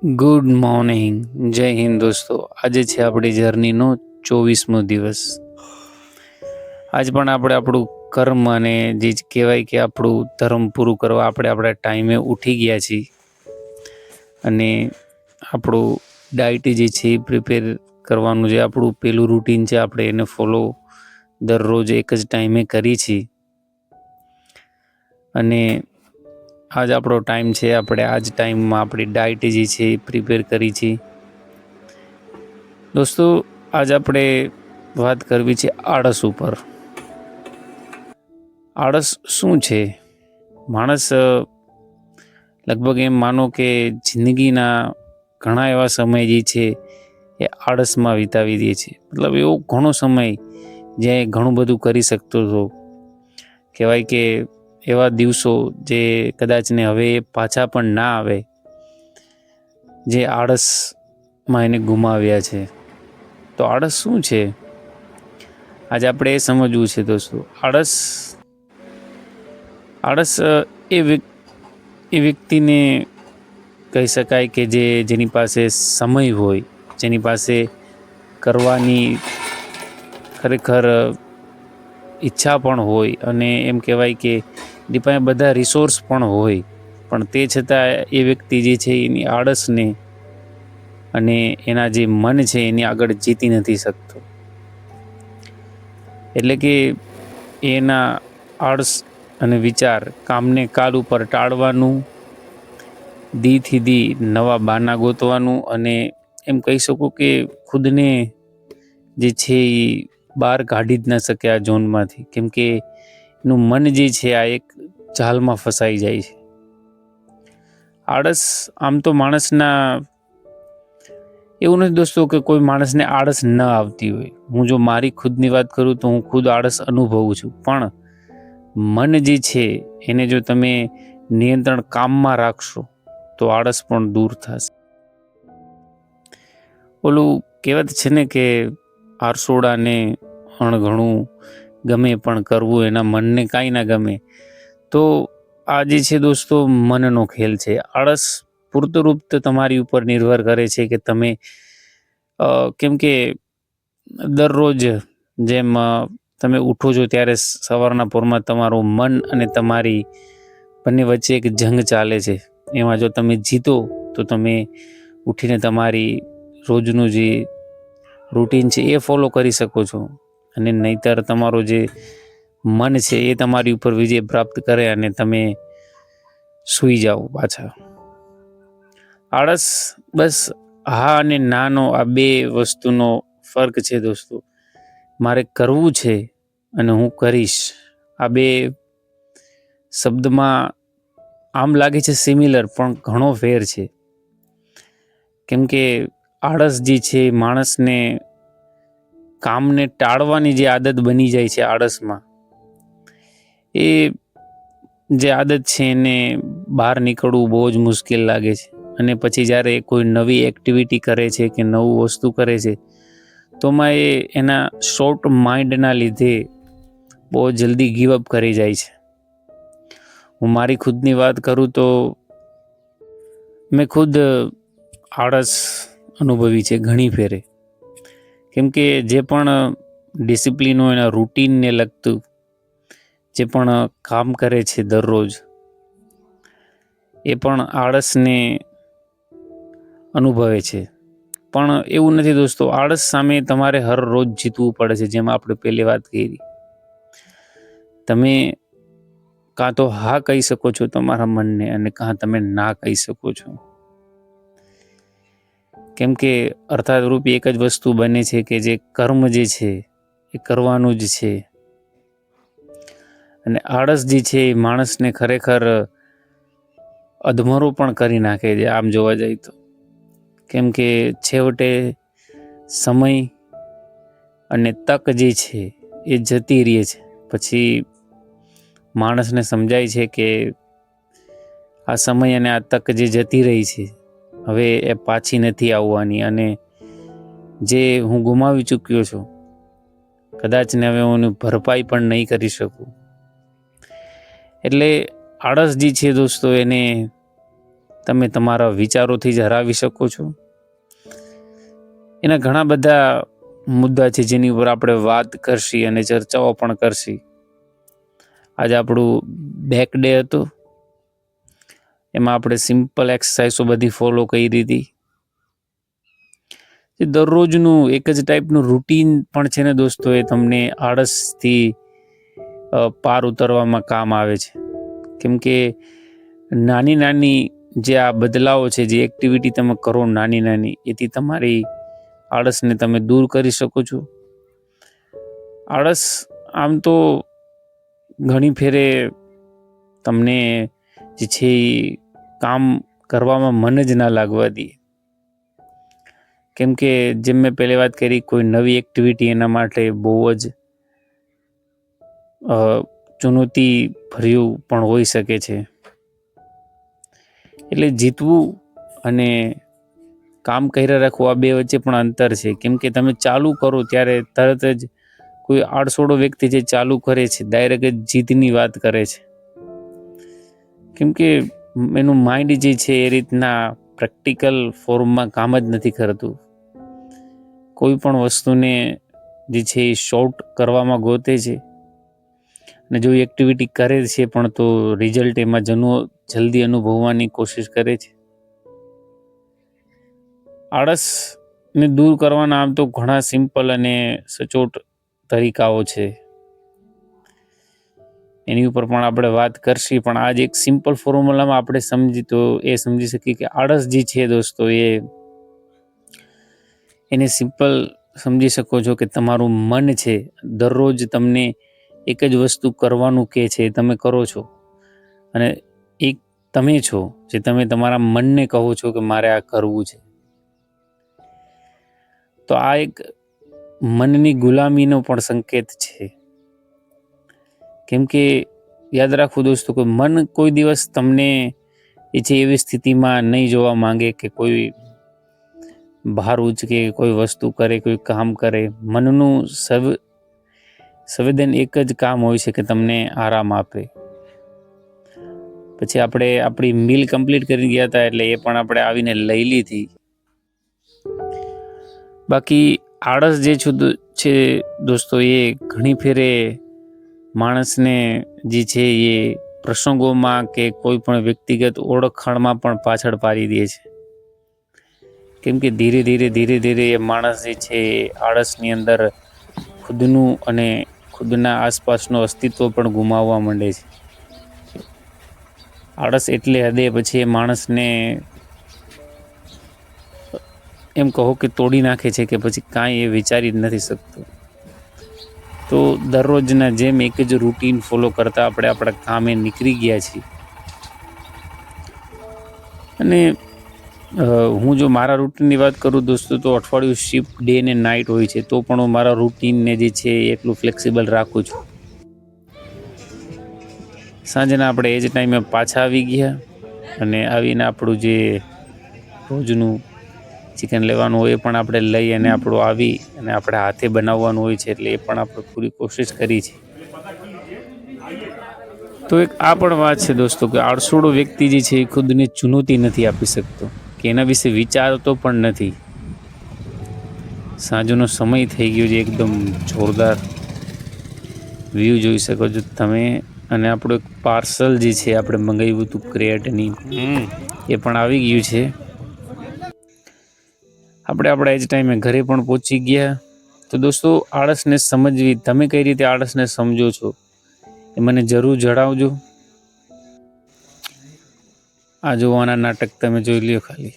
Good morning. જય હિન્દ દોસ્તો. આજે છે આપણી જર્નીનો 24મો દિવસ. આજ પણ આપણે આપણું કર્મ અને જે કહેવાય કે આપણું ધર્મ પૂરું કરવા આપણે આપણા ટાઈમે ઉઠી ગયા છીએ અને આપણું ડાયટ જે છે એ પ્રિપેર કરવાનું જે આપણું પેલું રૂટીન છે આપણે એને ફોલો દરરોજ એક જ ટાઈમે કરી છીએ અને આજ આપણો ટાઈમ છે. આપણે આજ ટાઈમમાં આપણી ડાયટ જે છે એ પ્રિપેર કરી છે. દોસ્તો, આજ આપણે વાત કરવી છે આળસ ઉપર. આળસ શું છે? માણસ લગભગ એમ માનો કે જિંદગીના ઘણા એવા સમય જે છે એ આળસમાં વિતાવી દે છે. મતલબ એવો ઘણો સમય જ્યાં ઘણું બધું કરી શકતો હતો. કહેવાય કે એવા દિવસો જે કદાચને હવે પાછા પણ ના આવે, જે આળસમાં એને ગુમાવ્યા છે. તો આળસ શું છે? આજે આપણે એ સમજવું છે દોસ્તો. આળસ એ વ્યક્તિને કહી શકાય કે જેની પાસે સમય હોય, જેની પાસે કરવાની ખરેખર ઈચ્છા પણ હોય અને એમ કહેવાય કે એની પાસે બધા રિસોર્સ પણ હોય, પણ તે છતાં એ વ્યક્તિ જે છે એની આળસને અને એના જે મન છે એની આગળ જીતી નથી શકતો. એટલે કે એના આળસ અને વિચાર કામને કાલ ઉપર ટાળવાનું, દીથી દી નવા બાના ગોતવાનું અને એમ કહી શકું કે ખુદને જે છે એ બહાર કાઢી જ ન શકે આ ઝોનમાંથી. કેમ કે એનું મન જે છે આ એક જાલમાં ફસાઈ જાય છે. આળસ આમ તો માણસના, એવું નથી દોસ્તો કે કોઈ માણસને આળસ ન આવતી હોય. હું જો મારી ખુદની વાત કરું તો હું ખુદ આળસ અનુભવું છું, પણ મન જે છે એને જો તમે નિયંત્રણ કામમાં રાખશો તો આળસ પણ દૂર થશે. ઓલું કહેવત છે ને કે આરસોડાને અણઘણું ગમે પણ કરવું એના મનને કાંઈ ના ગમે. તો આ જે છે દોસ્તો મનનો ખેલ છે. આળસ પૂરતું તમારી ઉપર નિર્ભર કરે છે કે તમે કેમ કે દરરોજ જેમ તમે ઉઠો છો ત્યારે સવારના પોરમાં તમારું મન અને તમારી બંને વચ્ચે એક જંગ ચાલે છે. એમાં જો તમે જીતો તો તમે ઉઠીને તમારી રોજનું જે રૂટીન છે એ ફોલો કરી શકો છો, અને નહીંતર તમારો જે મન છે એ તમારી ઉપર વિજય પ્રાપ્ત કરે અને તમે સૂઈ જાઓ પાછા. આળસ બસ હા અને નાનો આ બે વસ્તુનો ફર્ક છે દોસ્તો. મારે કરવું છે અને હું કરીશ, આ બે શબ્દમાં આમ લાગે છે સિમિલર, પણ ઘણો ફેર છે. કેમ કે આળસ જે છે માણસને કામને ટાળવાની જે આદત બની જાય છે આળસમાં, એ જે આદત છે એને બહાર નીકળવું બહુ જ મુશ્કેલ લાગે છે. અને પછી જ્યારે કોઈ નવી એક્ટિવિટી કરે છે કે નવું વસ્તુ કરે છે તો એ એના શોર્ટ માઇન્ડના લીધે બહુ જલ્દી ગીવઅપ કરી જાય છે. હું મારી ખુદની વાત કરું તો મેં ખુદ આળસ અનુભવી છે ઘણી ફેરે. કેમ કે જે પણ ડિસિપ્લિન હોય એના રૂટીનને લગતું જે પણ કામ કરે છે દરરોજ, એ પણ આળસને અનુભવે છે. પણ એવું નથી દોસ્તો, આળસ સામે તમારે હર રોજ જીતવું પડે છે. જેમ આપણે પહેલી વાત કરી, તમે કાં તો હા કહી શકો છો તમારા મનને અને કાં તમે ના કહી શકો છો. કેમ કે અર્થાત રૂપ એક જ વસ્તુ બને છે કે જે કર્મ જે છે એ કરવાનું જ છે. અને આળસ જે છે એ માણસને ખરેખર અધમરો પણ કરી નાખે છે આમ જોવા જાય તો. કેમ કે છેવટે સમય અને તક જે છે એ જતી રહે છે. પછી માણસને સમજાય છે કે આ સમય અને આ તક જે જતી રહી છે હવે એ પાછી નથી આવવાની, અને જે હું ગુમાવી ચૂક્યો છું કદાચ ને હવે હું ભરપાઈ પણ નહીં કરી શકું. એટલે આળસ જે છે દોસ્તો એને તમે તમારા વિચારોથી જ હરાવી શકો છો. એના ઘણા બધા મુદ્દા છે જેની ઉપર આપણે વાત કરશી અને ચર્ચાઓ પણ કરશી. આજે આપણું બેક ડે હતો, એમાં આપણે સિમ્પલ એક્સરસાઇઝો બધી ફોલો કરી હતી. દરરોજનું એક જ ટાઈપનું રૂટીન પણ છે ને દોસ્તો, એ તમને આળસથી પાર ઉતરવામાં કામ આવે છે. કેમ કે નાની નાની જે આ બદલાવો છે, જે એક્ટિવિટી તમે કરો નાની નાની, એથી તમારી આળસને તમે દૂર કરી શકો છો. આળસ આમ તો ઘણી ફેરે તમને જે છે એ કામ કરવામાં મન જ ના લાગવા દે. કેમ કે જેમ મેં પહેલી વાત કરી, કોઈ નવી એક્ટિવિટી એના માટે બહુ જ ચુનૌતી ભર્યું પણ હોઈ શકે છે. એટલે જીતવું અને કામ કર્યા રાખવું, આ બે વચ્ચે પણ અંતર છે. કેમ કે તમે ચાલુ કરો ત્યારે તરત જ કોઈ આડસોડો વ્યક્તિ જે ચાલુ કરે છે, ડાયરેક્ટ જ જીતની વાત કરે છે. કેમ કે એનું માઇન્ડ જે છે એ રીતના પ્રેક્ટિકલ ફોર્મમાં કામ જ નથી કરતું. કોઈ પણ વસ્તુને જે છે એ શોર્ટ કરવામાં ગોતે છે, અને જો એક્ટિવિટી કરે છે પણ તો રિઝલ્ટ એમાં જલ્દી અનુભવવાની કોશિશ કરે છે. આળસને દૂર કરવાના આમ તો ઘણા સિમ્પલ અને સચોટ તરીકાઓ છે, એની ઉપર પણ આપણે વાત કરશી. પણ આજ એક સિમ્પલ ફોર્મ્યુલામાં આપણે સમજી શકીએ કે આળસ જે છે દોસ્તો, એને સિમ્પલ સમજી શકો છો કે તમારું મન છે દરરોજ તમને એક જ વસ્તુ કરવાનું કહે છે, તમે કરો છો. અને એક તમે છો જે તમે તમારા મનને કહો છો કે મારે આ કરવું છે. તો આ એક મનની ગુલામીનો પણ સંકેત છે. કેમ કે યાદ રાખવું દોસ્તો, કે મન કોઈ દિવસ તમને એ છે એવી સ્થિતિમાં નહીં જોવા માંગે કે કોઈ બહાર ઉચકે, કોઈ વસ્તુ કરે, કોઈ કામ કરે. મનનું સંવેદન એક જ કામ હોય છે કે તમને આરામ આપે. પછી આપણે આપણી મીલ કમ્પ્લીટ કરી ગયા હતા, એટલે એ પણ આપણે આવીને લઈ લીધી. બાકી આળસ જે છે દોસ્તો, એ ઘણી ફેરે માણસને જે છે એ પ્રસંગોમાં કે કોઈ પણ વ્યક્તિગત ઓળખાણમાં પણ પાછળ પાડી દે છે. કેમ કે ધીરે ધીરે એ માણસ જે છે આળસની અંદર ખુદનું અને ખુદના આસપાસનું અસ્તિત્વ પણ ગુમાવવા માંડે છે. આળસ એટલે હદે પછી એ માણસને એમ કહો કે તોડી નાખે છે, કે પછી કાંઈ એ વિચારી જ નથી શકતો. તો દરરોજના જેમ એક જ રૂટીન ફોલો કરતા આપણે આપણા કામે નીકળી ગયા છીએ. અને હું જો મારા રૂટીનની વાત કરું દોસ્તો, તો અઠવાડિયું શિફ્ટ ડે ને નાઇટ હોય છે, તો પણ હું મારા રૂટીનને જે છે એટલું ફ્લેક્સિબલ રાખું છું. સાંજના આપણે એ જ ટાઈમે પાછા આવી ગયા, અને આવીને આપણું જે રોજનું ચિકન લેવાનું હોય એ પણ આપણે લઈ અને આપણું આવી અને આપણે હાથે બનાવવાનું હોય છે, એટલે એ પણ આપણે પૂરી કોશિશ કરી છે. તો એક આ પણ વાત છે દોસ્તો, કે આળસુડો વ્યક્તિ જે છે એ ખુદને ચુનૌતી નથી આપી શકતો, કે એના વિશે વિચારતો પણ નથી. સાંજનો સમય થઈ ગયો છે, એકદમ જોરદાર વ્યૂ જોઈ શકો છો તમે. અને આપણું એક પાર્સલ જે છે આપણે મંગાવ્યું હતું ક્રિએટની, એ પણ આવી ગયું છે. આપણે આપણા એ જ ટાઈમે ઘરે પણ પહોંચી ગયા. તો દોસ્તો, આળસને સમજવી, તમે કઈ રીતે આળસને સમજો છો એ મને જરૂર જણાવજો. આ જોવાના નાટક તમે જોઈ લ્યો ખાલી.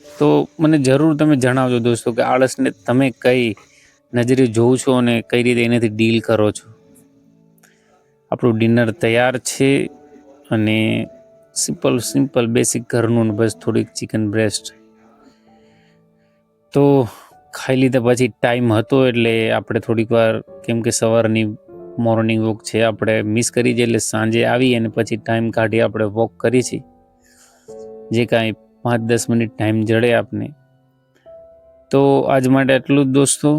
તો મને જરૂર તમે જણાવજો દોસ્તો, કે આળસને તમે કઈ નજરે જોવો છો અને કઈ રીતે એનાથી ડીલ કરો છો. આપણું ડિનર તૈયાર છે, અને સિમ્પલ બેસિક ઘરનું, બસ થોડીક ચિકન બ્રેસ્ટ તો ખાઈ લીધા. પછી ટાઈમ હતો એટલે આપણે થોડીક વાર, કેમ કે સવારની મોર્નિંગ વોક છે આપણે મિસ કરી છે, એટલે સાંજે આવી અને પછી ટાઈમ કાઢી આપણે વોક કરી છે. જે કાંઈ 5-10 મિનિટ ટાઈમ જડે આપને. તો આજ માટે એટલું જ દોસ્તો.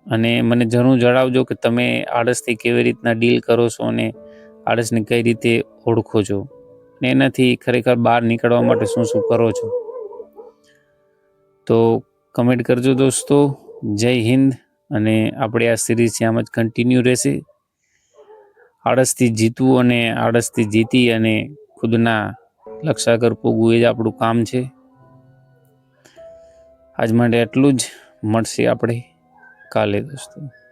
અને મને જરૂર જણાવજો કે તમે આળસથી કેવી રીતના ડીલ કરો છો, અને આળસને કઈ રીતે ઓળખો છો. ને એનાથી ખરેખર બહાર નીકળવા માટે શું શું કરો છો? તો કમેન્ટ કરજો દોસ્તો. જય હિન્દ. અને આપણે આ સિરીઝ આમ જ કન્ટિન્યુ રહેશે. આળસથી જીતવું અને આળસથી જીતી અને ખુદના લક્ષ્ય આગળ પૂગવું એ જ આપણું કામ છે. આજ માટે એટલું જ. મળશે આપણે કાલે દોસ્તો.